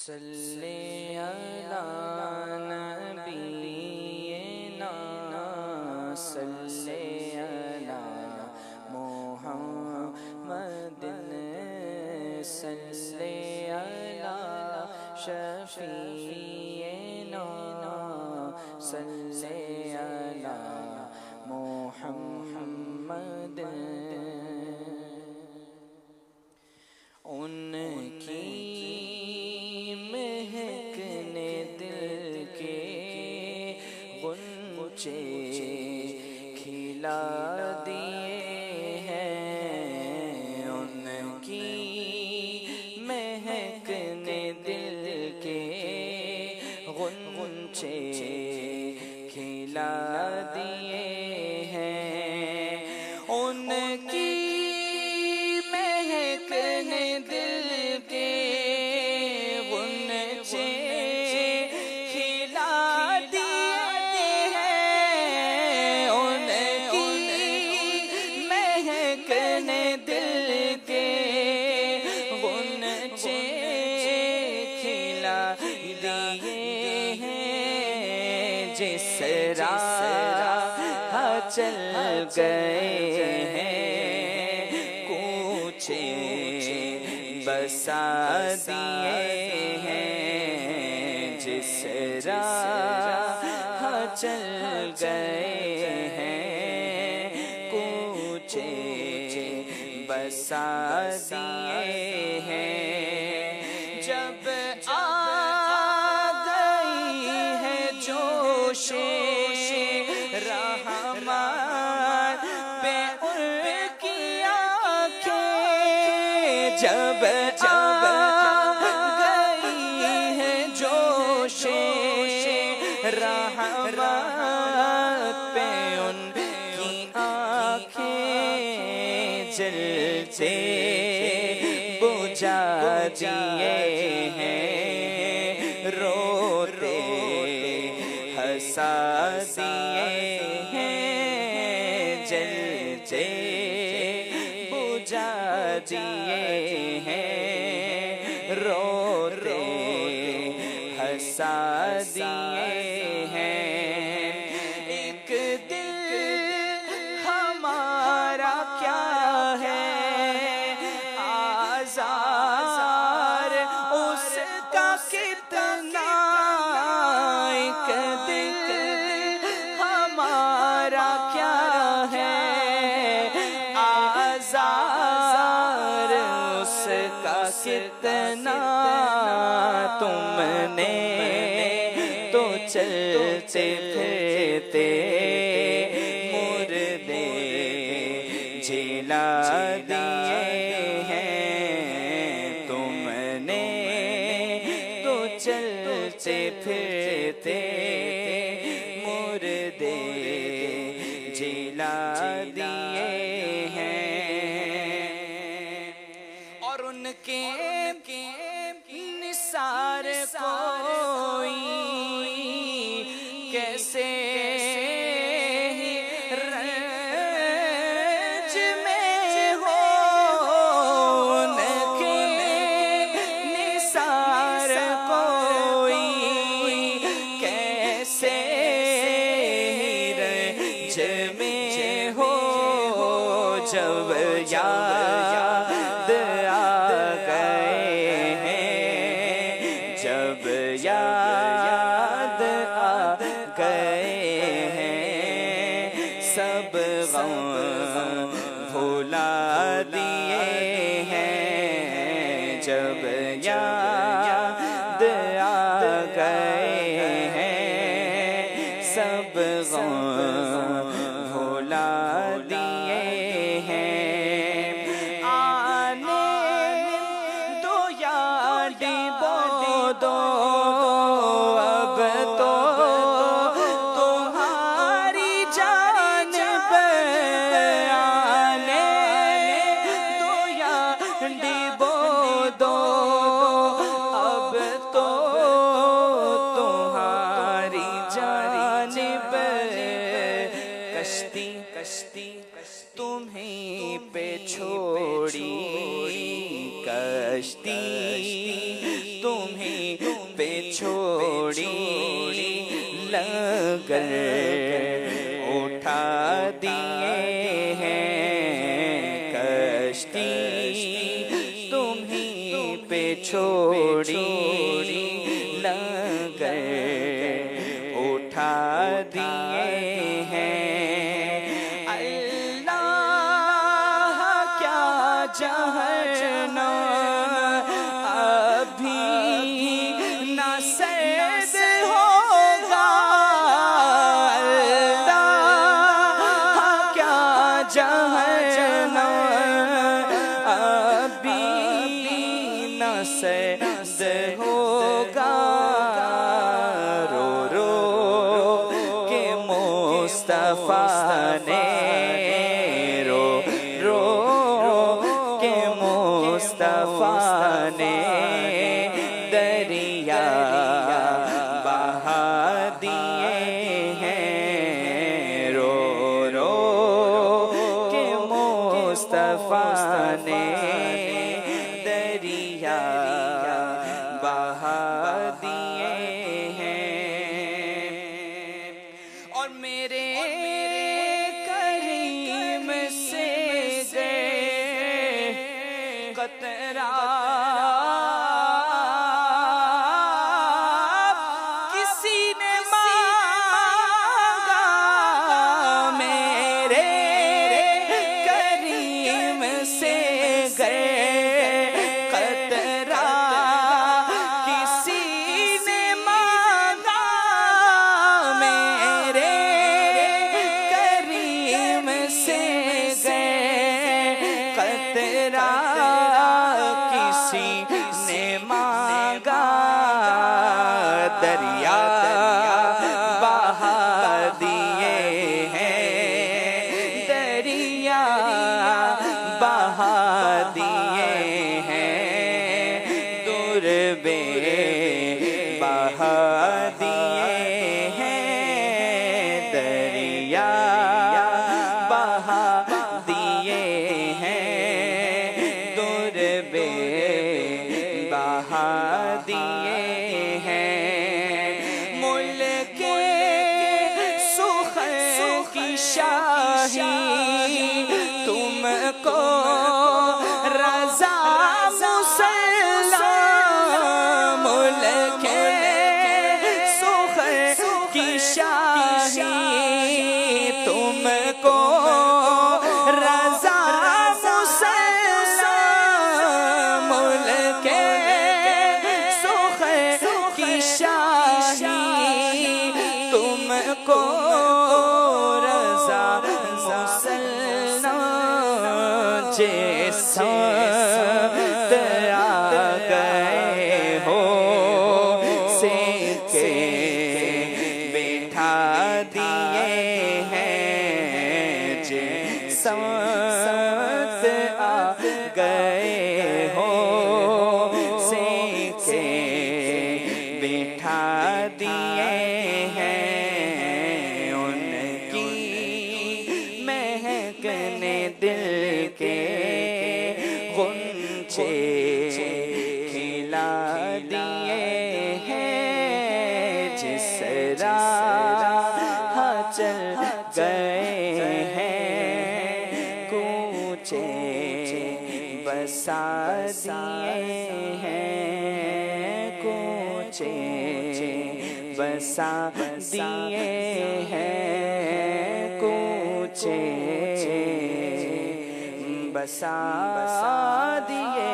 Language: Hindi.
सल्ले अला नबीना सल्ले अला मुहम्मदिन सल्ले अला शफीना सल्ले अला मुहम्मद। उनकी महकने दिल के गुंचे खिला दिए हैं। उनकी महकने दिल के गुंचे खिला दिए हैं। उनकी महकने दिल के गुंचे खिला दिए हैं। उनकी महकने दिल के गुंचे खिला दिए हैं। जिस राह चल गए हैं कूचे बसा दिए हैं। जिस राह चल गए हैं कूचे बसा दिए हैं। जब आ गई है जोशे रहमत पे उनकी आँखें, जब आ गई है जोशे रहमत पे उनकी आँखें, जलते बुझा दिए हैं, रोते हंसा दिए हैं। जलते बुझा दिए हैं, रोते हंसा दिए हैं। एक दिल हमारा क्या है आज़ार उसका कितना। एक दिल हमारा क्या है आज़ार उसका कितना। तुमने तो चलते फिरते मुर्दे जिला दिए हैं। तुमने तो चलते फिरते मुर्दे जिला दिए हैं। और उनके निसार कोई कैसे रंज में हो। उनके निसार कोई कैसे रंज में हो। जब याद आ गए हैं, जब याद आ गए हैं, सब गम भुला दिए हैं। जब याद आ गए हैं, सब गम भुला दिए हैं। आने दो याद दो अब तो तुम्हारी जानिब। आने दो याद दो अब तो तुम्हारी जानिब। कश्ती तुम्हीं पे छोड़ी, कश्ती तुम्हीं छोड़ी लंगर उठा दिए हैं, कश्ती तुम्हीं पे छोड़ी लंगर उठा दिए हैं। अल्लाह क्या जहन्नम अभी ना सैद होगा, अल्लाह क्या जहन्नम अभी ना सैद होगा। रो रो के मुस्तफा ने, रो रो के मुस्तफा ने दरिया बहा दिए हैं। रो रो के मुस्तफा ने दरिया बहा दिए हैं। और मेरे करीम से गए कतरा किसी ने मांगा, मेरे करीम से गए कतरा किसी ने मांगा, मेरे करीम से गए कतरा किसी ने मांगा। दरिया बहा दिए हैं, दरिया बहा दिए हैं, दुर्बे बहा दिए हैं, दरिया बहा दिए हैं, दुर्बे बहा दिए हैं। मुल्के सुखर की शाही तुमको रज़ा मुसल्लम, मुल्के सुखर की शाही तुमको रज़ा मुसल्लम, मुल्के सुखर की शाही तुमको रज़ा मुसल्लम। जैसा आ गए हो सिक्के बैठा दिए हैं, जैसा आ गए हो सिक्के बैठा दिए हैं। उनकी महकने दिल के गुंचे खिला दिए हैं, जिस राह चल गए हैं कूचे बसा दिए हैं, कूचे बसा दिए हैं, कूचे बसा दिए